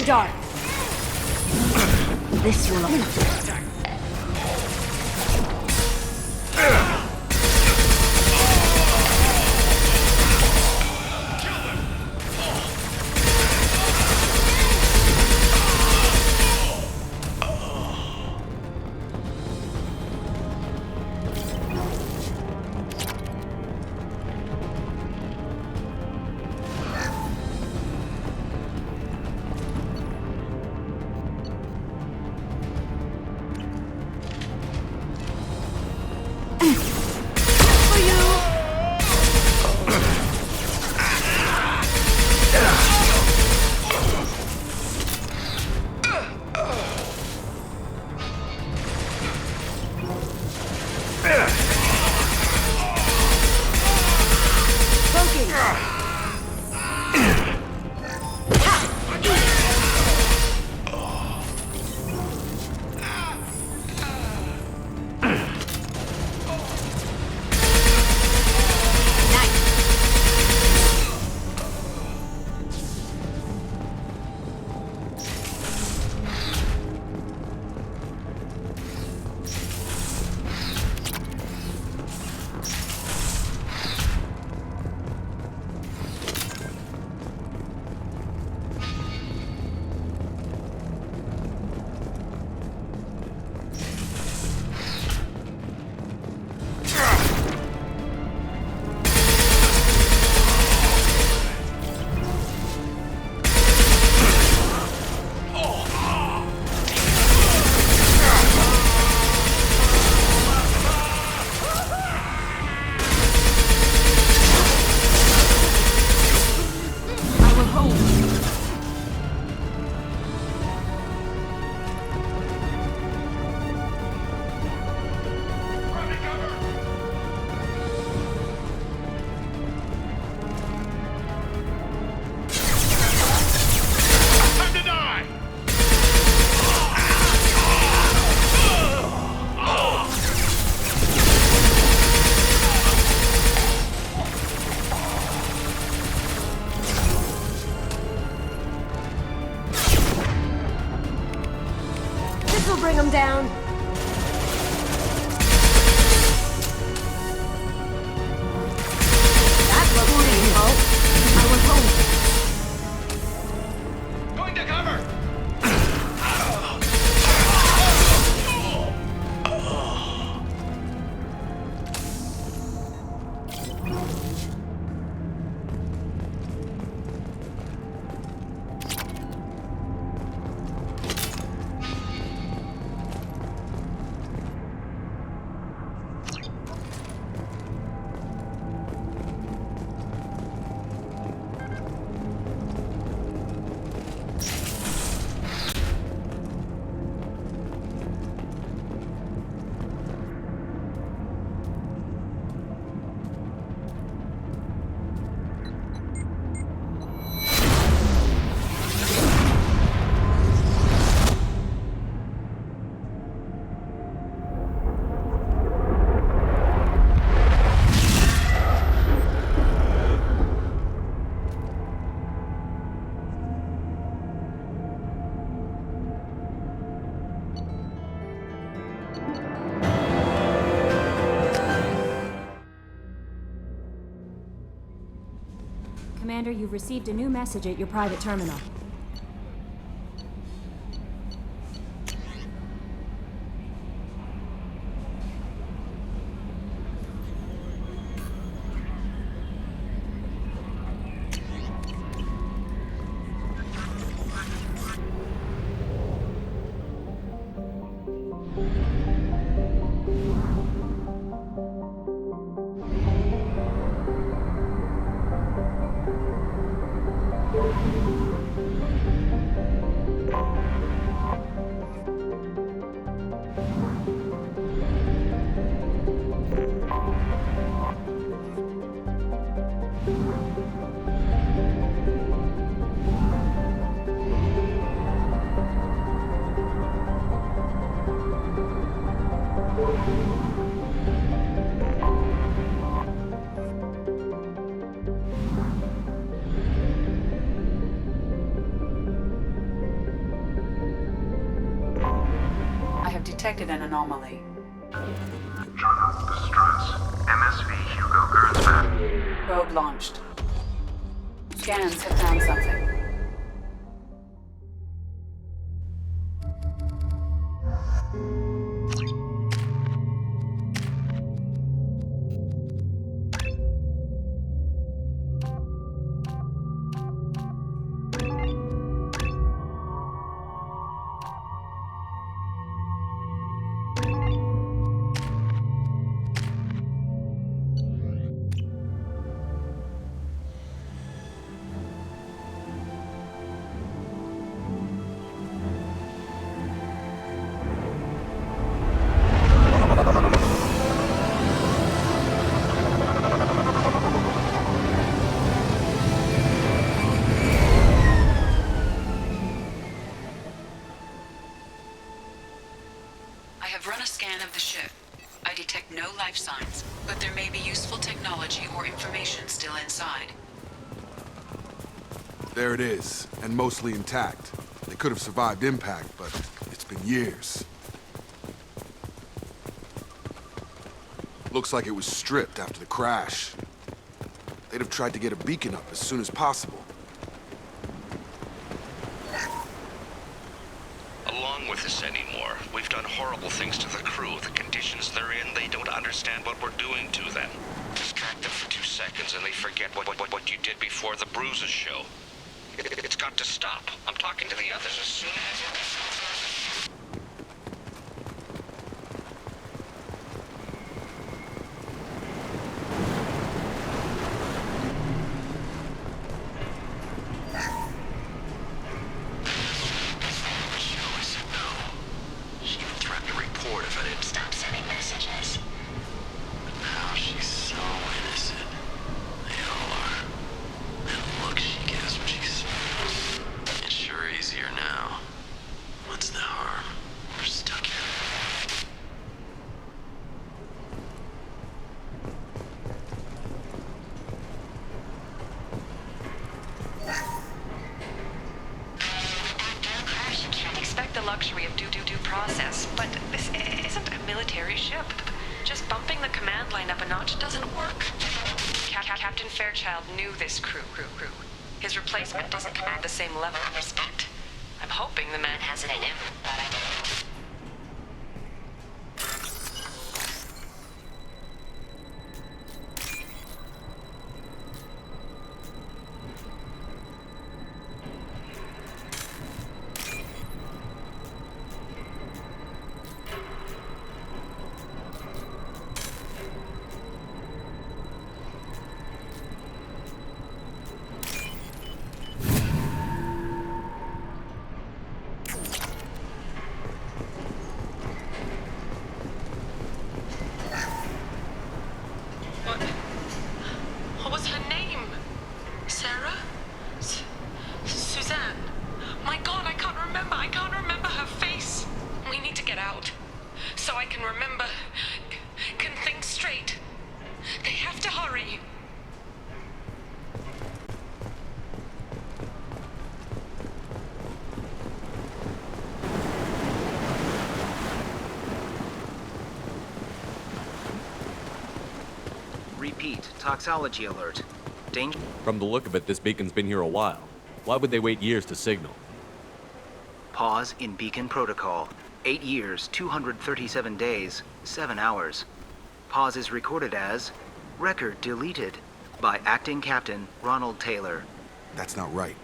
dark. This will... Bring them down. That looks painful. I was home. Going to cover! Commander, you've received a new message at your private terminal. detected an anomaly. Journal Distress. MSV Hugo Gernsback. Probe launched. Scans have found something. I have run a scan of the ship. I detect no life signs, but there may be useful technology or information still inside. There it is, and mostly intact. They could have survived impact, but it's been years. Looks like it was stripped after the crash. They'd have tried to get a beacon up as soon as possible. Along with this anymore. We've done horrible things to the crew. The conditions they're in, they don't understand what we're doing to them. Distract them for 2 seconds and they forget what you did before the bruises show. It's got to stop. I'm talking to the others as soon as... luxury of due process, but this isn't a military ship. Just bumping the command line up a notch doesn't work. Captain Fairchild knew this crew. His replacement doesn't command the same level of respect. I'm hoping the man has it in him, but I don't. What was her name? Sarah? Suzanne? My God, I can't remember her face. We need to get out. So I can remember, can think straight. They have to hurry. Repeat, toxology alert. Danger. From the look of it, this beacon's been here a while. Why would they wait years to signal? Pause in beacon protocol. 8 years, 237 days, 7 hours. Pause is recorded as record deleted by Acting Captain Ronald Taylor. That's not right.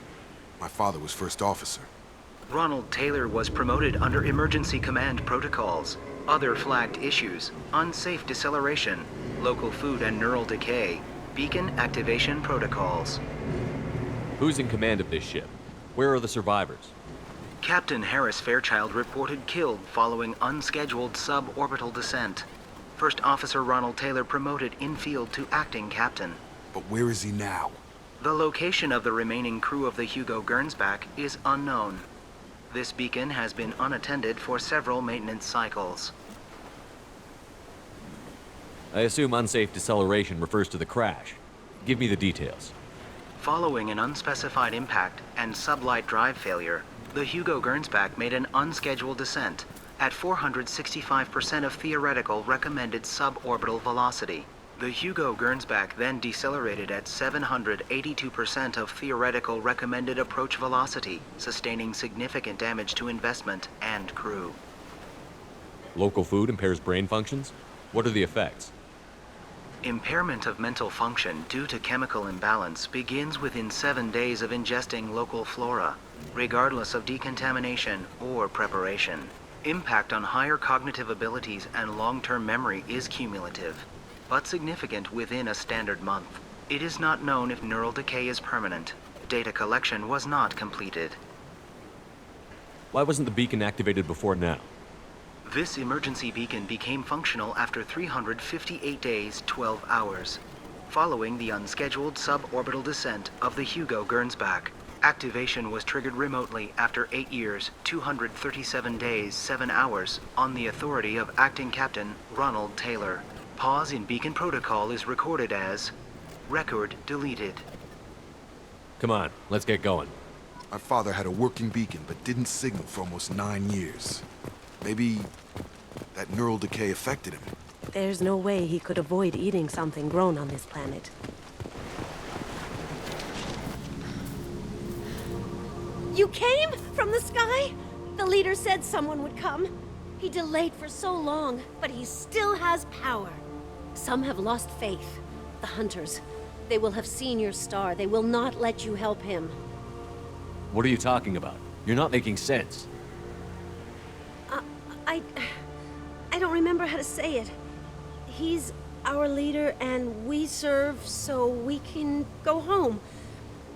My father was first officer. Ronald Taylor was promoted under emergency command protocols. Other flagged issues: unsafe deceleration, local food and neural decay, beacon activation protocols. Who's in command of this ship? Where are the survivors? Captain Harris Fairchild reported killed following unscheduled suborbital descent. First Officer Ronald Taylor promoted in-field to acting captain. But where is he now? The location of the remaining crew of the Hugo Gernsback is unknown. This beacon has been unattended for several maintenance cycles. I assume unsafe deceleration refers to the crash. Give me the details. Following an unspecified impact and sublight drive failure, the Hugo Gernsback made an unscheduled descent, at 465% of theoretical recommended suborbital velocity. The Hugo Gernsback then decelerated at 782% of theoretical recommended approach velocity, sustaining significant damage to investment and crew. Local food impairs brain functions? What are the effects? Impairment of mental function due to chemical imbalance begins within 7 days of ingesting local flora, regardless of decontamination or preparation. Impact on higher cognitive abilities and long-term memory is cumulative, but significant within a standard month. It is not known if neural decay is permanent. Data collection was not completed. Why wasn't the beacon activated before now? This emergency beacon became functional after 358 days, 12 hours, following the unscheduled suborbital descent of the Hugo Gernsback. Activation was triggered remotely after 8 years, 237 days, 7 hours, on the authority of Acting Captain Ronald Taylor. Pause in beacon protocol is recorded as record deleted. Come on, let's get going. My father had a working beacon, but didn't signal for almost 9 years. Maybe that neural decay affected him. There's no way he could avoid eating something grown on this planet. You came from the sky? The leader said someone would come. He delayed for so long, but he still has power. Some have lost faith. The hunters. They will have seen your star. They will not let you help him. What are you talking about? You're not making sense. I don't remember how to say it. He's our leader and we serve so we can go home.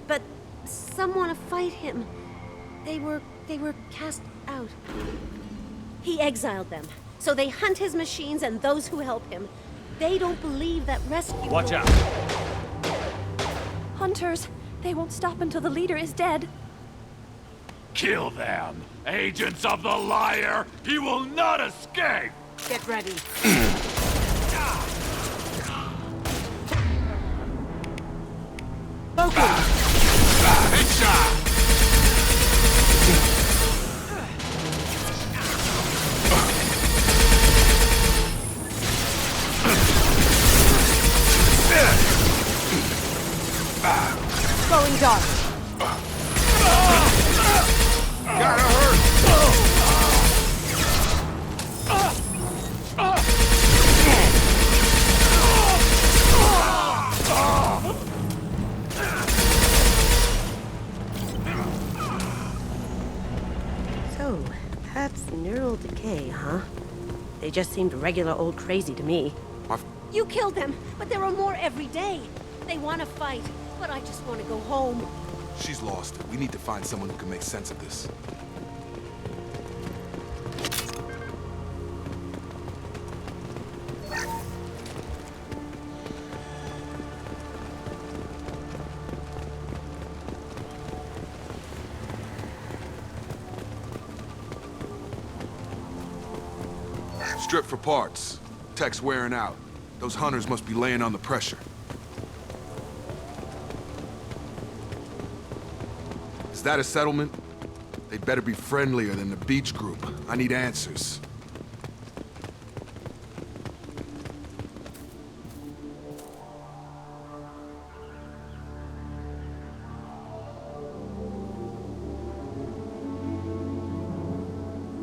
But some want to fight him. They were cast out. He exiled them, so they hunt his machines and those who help him. They don't believe that rescue... Watch out! Hunters, they won't stop until the leader is dead. Kill them! Agents of the liar! He will not escape! Get ready. Headshot! Going dark. Gotta hurt! So, that's neural decay, huh? They just seemed regular old crazy to me. You killed them, but there are more every day. They want to fight, but I just want to go home. She's lost it. We need to find someone who can make sense of this. Strip for parts. Tech's wearing out. Those hunters must be laying on the pressure. Is that a settlement? They'd better be friendlier than the beach group. I need answers.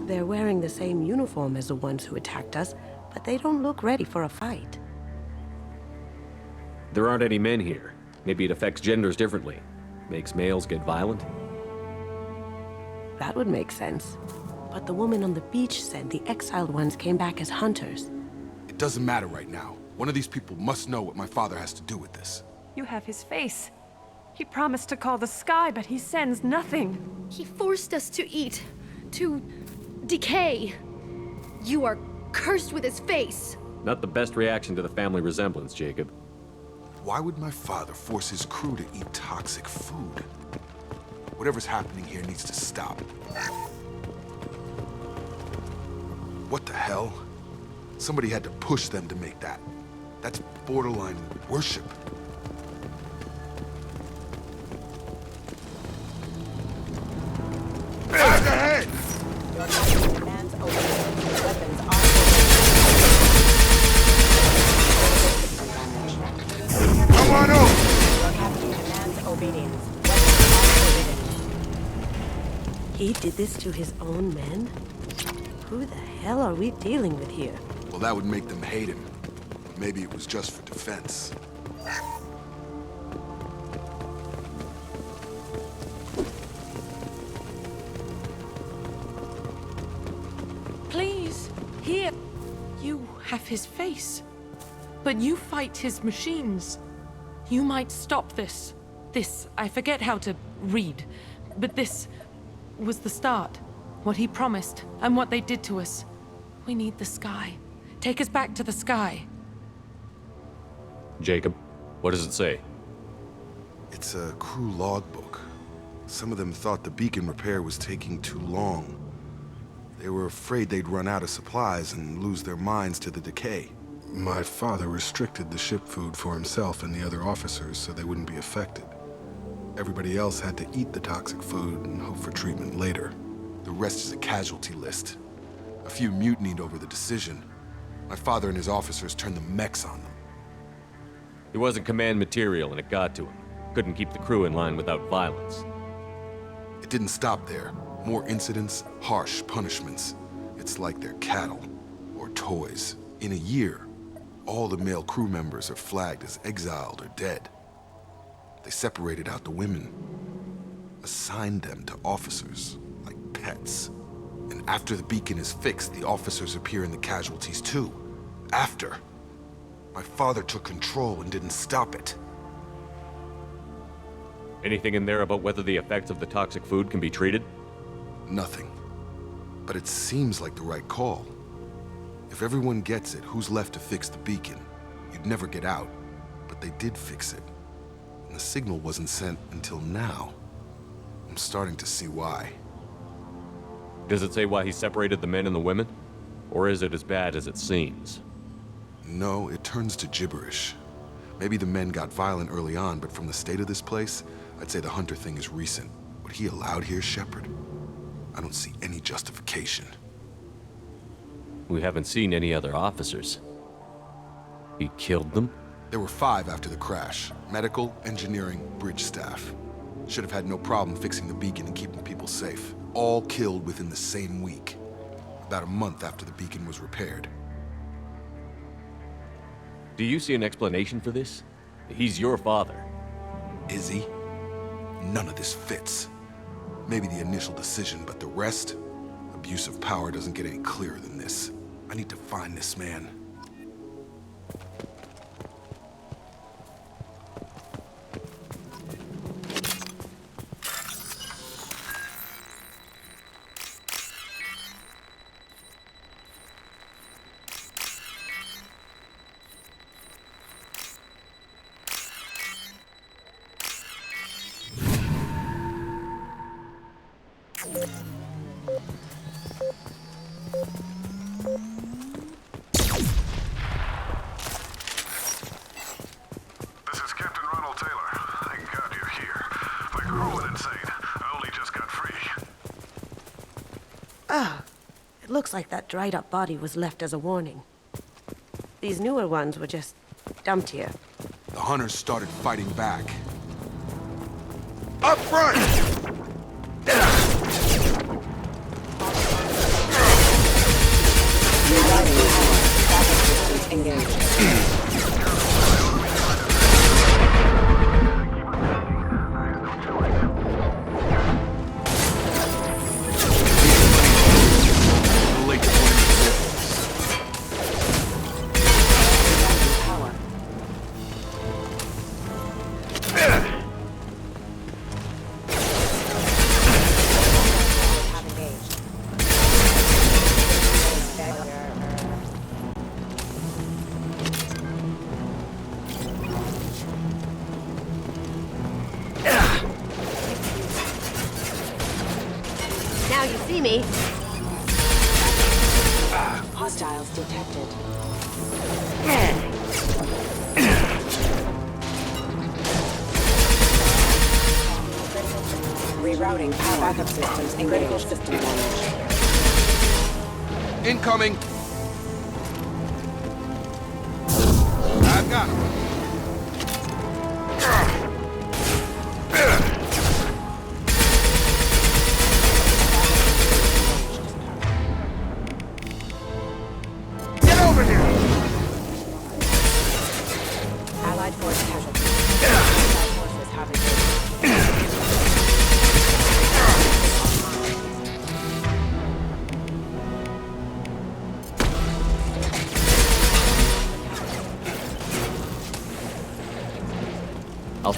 They're wearing the same uniform as the ones who attacked us, but they don't look ready for a fight. There aren't any men here. Maybe it affects genders differently. Makes males get violent? That would make sense. But the woman on the beach said the exiled ones came back as hunters. It doesn't matter right now. One of these people must know what my father has to do with this. You have his face. He promised to call the sky, but he sends nothing. He forced us to eat, to decay. You are cursed with his face. Not the best reaction to the family resemblance, Jacob. Why would my father force his crew to eat toxic food? Whatever's happening here needs to stop. What the hell? Somebody had to push them to make that. That's borderline worship. Back ahead! Hands open. He did this to his own men? Who the hell are we dealing with here? Well, that would make them hate him. Maybe it was just for defense. Please, here. You have his face. But you fight his machines. You might stop this. This, I forget how to read. But this was the start. What he promised, and what they did to us. We need the sky. Take us back to the sky. Jacob, what does it say? It's a crew logbook. Some of them thought the beacon repair was taking too long. They were afraid they'd run out of supplies and lose their minds to the decay. My father restricted the ship food for himself and the other officers so they wouldn't be affected. Everybody else had to eat the toxic food and hope for treatment later. The rest is a casualty list. A few mutinied over the decision. My father and his officers turned the mechs on them. He wasn't command material and it got to him. Couldn't keep the crew in line without violence. It didn't stop there. More incidents, harsh punishments. It's like they're cattle or toys. In a year, all the male crew members are flagged as exiled or dead. They separated out the women, assigned them to officers like pets. And after the beacon is fixed, the officers appear in the casualties too. After. My father took control and didn't stop it. Anything in there about whether the effects of the toxic food can be treated? Nothing. But it seems like the right call. If everyone gets it, who's left to fix the beacon? You'd never get out. But they did fix it. And the signal wasn't sent until now. I'm starting to see why. Does it say why he separated the men and the women? Or is it as bad as it seems? No, it turns to gibberish. Maybe the men got violent early on, but from the state of this place, I'd say the Hunter thing is recent. What he allowed here, Shepard? I don't see any justification. We haven't seen any other officers. He killed them? There were 5 after the crash. Medical, engineering, bridge staff. Should have had no problem fixing the beacon and keeping people safe. All killed within the same week. About a month after the beacon was repaired. Do you see an explanation for this? He's your father. Is he? None of this fits. Maybe the initial decision, but the rest? Abuse of power doesn't get any clearer than this. I need to find this man. Looks like that dried-up body was left as a warning. These newer ones were just dumped here. The hunters started fighting back. Up front! Now you see me. Hostiles detected. Rerouting power backup systems and critical system damage. Incoming! I've got him.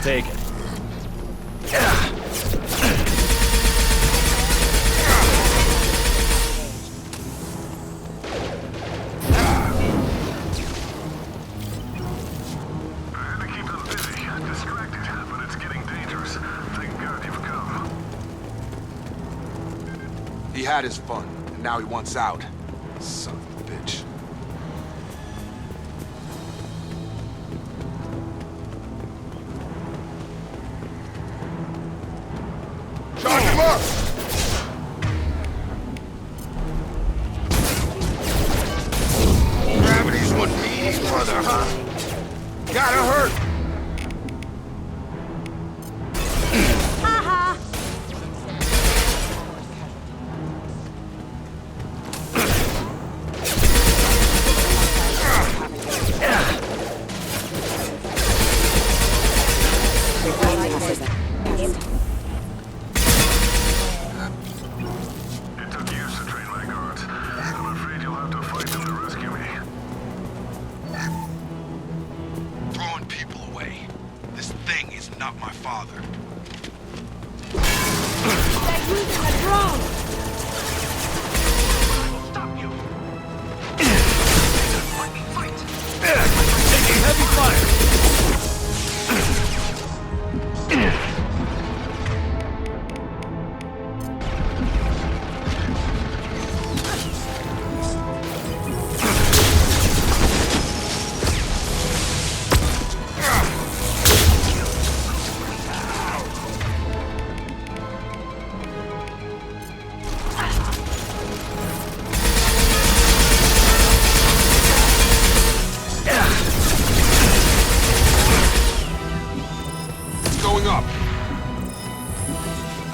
take it. He had his fun, and now he wants out. Son of a bitch. Charge him up! Gravity's what means, brother, huh? Gotta hurt!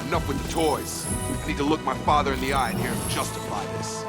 Enough with the toys. I need to look my father in the eye and hear him justify this.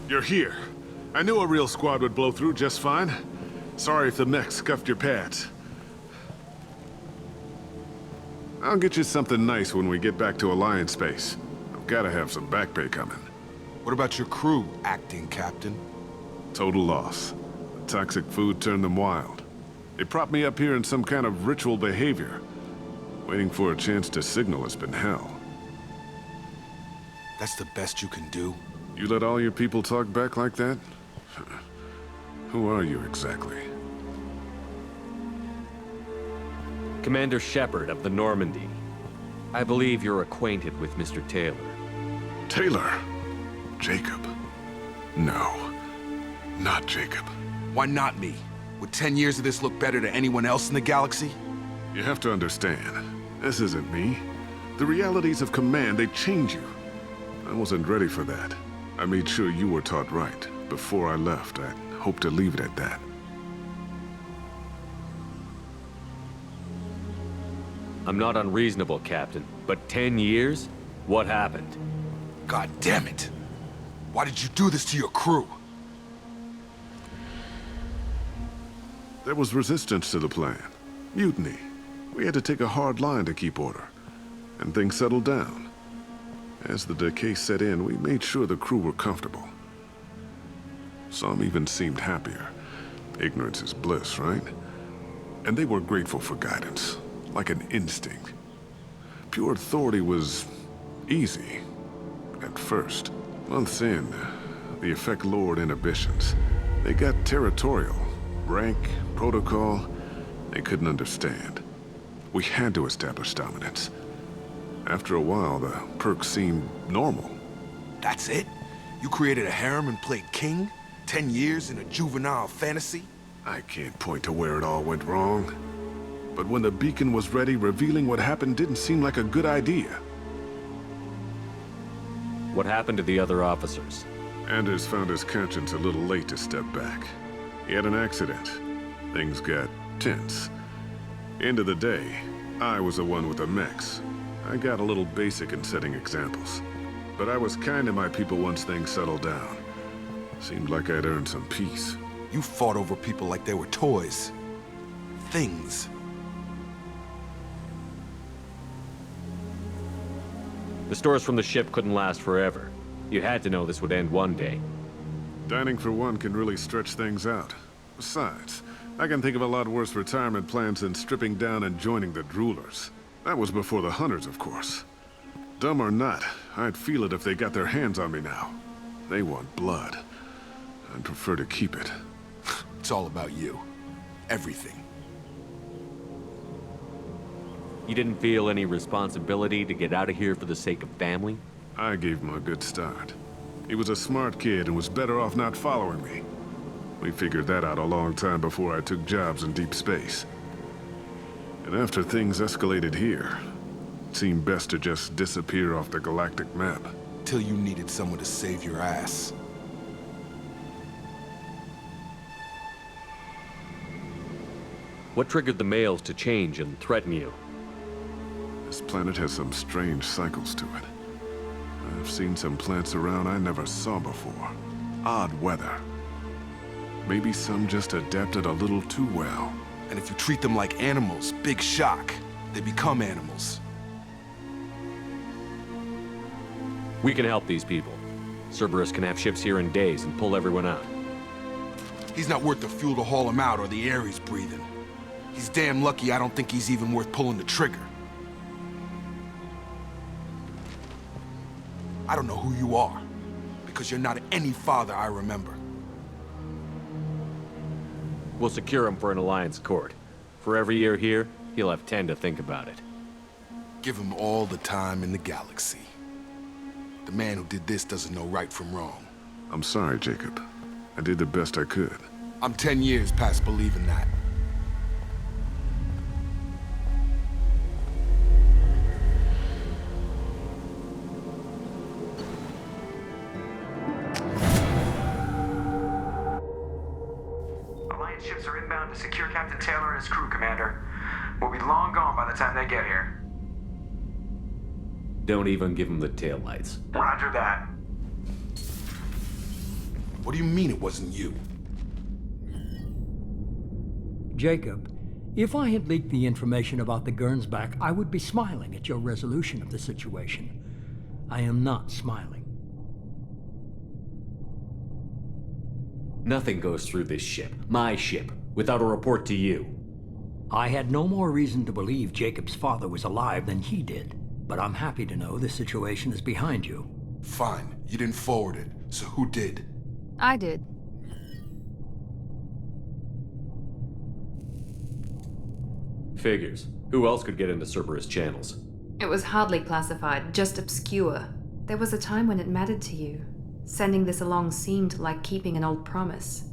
You're here. I knew a real squad would blow through just fine. Sorry if the mech scuffed your pads. I'll get you something nice when we get back to Alliance space. I've gotta have some back pay coming. What about your crew, acting captain? Total loss. The toxic food turned them wild. They propped me up here in some kind of ritual behavior. Waiting for a chance to signal has been hell. That's the best you can do? You let all your people talk back like that? Who are you exactly? Commander Shepard of the Normandy. I believe you're acquainted with Mr. Taylor. Taylor? Jacob? No. Not Jacob. Why not me? Would 10 years of this look better to anyone else in the galaxy? You have to understand, this isn't me. The realities of command, they change you. I wasn't ready for that. I made sure you were taught right. Before I left, I hoped to leave it at that. I'm not unreasonable, Captain, but 10 years? What happened? God damn it! Why did you do this to your crew? There was resistance to the plan. Mutiny. We had to take a hard line to keep order. And things settled down. As the decay set in, we made sure the crew were comfortable. Some even seemed happier. Ignorance is bliss, right? And they were grateful for guidance, like an instinct. Pure authority was easy, at first. Months in, the effect lowered inhibitions. They got territorial. Rank, protocol, They couldn't understand. We had to establish dominance. After a while, the perks seemed normal. That's it? You created a harem and played king? 10 years in a juvenile fantasy? I can't point to where it all went wrong. But when the beacon was ready, revealing what happened didn't seem like a good idea. What happened to the other officers? Anders found his conscience a little late to step back. He had an accident. Things got tense. End of the day, I was the one with the mechs. I got a little basic in setting examples. But I was kind to my people once things settled down. Seemed like I'd earned some peace. You fought over people like they were toys. Things. The stores from the ship couldn't last forever. You had to know this would end one day. Dining for one can really stretch things out. Besides, I can think of a lot worse retirement plans than stripping down and joining the droolers. That was before the hunters, of course. Dumb or not, I'd feel it if they got their hands on me now. They want blood. I'd prefer to keep it. It's all about you. Everything. You didn't feel any responsibility to get out of here for the sake of family? I gave him a good start. He was a smart kid and was better off not following me. We figured that out a long time before I took jobs in deep space. And after things escalated here, it seemed best to just disappear off the galactic map. Till you needed someone to save your ass. What triggered the males to change and threaten you? This planet has some strange cycles to it. I've seen some plants around I never saw before. Odd weather. Maybe some just adapted a little too well. And if you treat them like animals, big shock. They become animals. We can help these people. Cerberus can have ships here in days and pull everyone out. He's not worth the fuel to haul him out or the air he's breathing. He's damn lucky I don't think he's even worth pulling the trigger. I don't know who you are, because you're not any father I remember. We'll secure him for an Alliance court. For every year here, he'll have 10 to think about it. Give him all the time in the galaxy. The man who did this doesn't know right from wrong. I'm sorry, Jacob. I did the best I could. I'm 10 years past believing that. Alliance ships are inbound to secure Captain Taylor and his crew, Commander. We'll be long gone by the time they get here. Don't even give him the taillights. Roger that. What do you mean it wasn't you? Jacob, if I had leaked the information about the Gernsback, I would be smiling at your resolution of the situation. I am not smiling. Nothing goes through this ship, my ship, without a report to you. I had no more reason to believe Jacob's father was alive than he did, but I'm happy to know the situation is behind you. Fine, you didn't forward it, so who did? I did. Figures. Who else could get into Cerberus channels? It was hardly classified, just obscure. There was a time when it mattered to you. Sending this along seemed like keeping an old promise.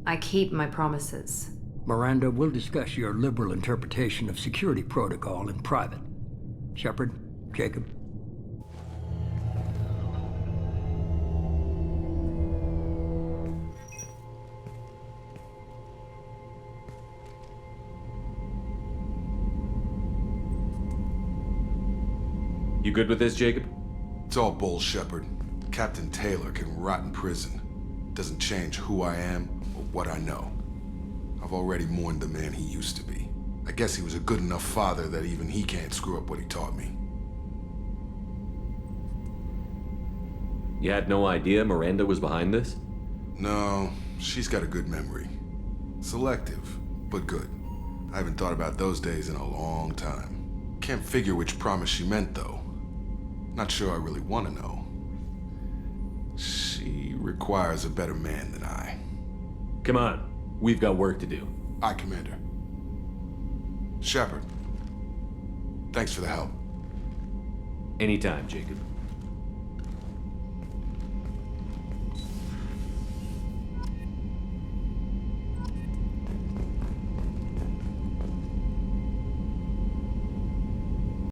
I keep my promises. Miranda, we'll discuss your liberal interpretation of security protocol in private. Shepard, Jacob. You good with this, Jacob? It's all bull, Shepard. Captain Taylor can rot in prison. Doesn't change who I am or what I know. I've already mourned the man he used to be. I guess he was a good enough father that even he can't screw up what he taught me. You had no idea Miranda was behind this? No, she's got a good memory. Selective, but good. I haven't thought about those days in a long time. Can't figure which promise she meant, though. Not sure I really want to know. She requires a better man than I. Come on, we've got work to do. Aye, Commander. Shepard, thanks for the help. Anytime, Jacob.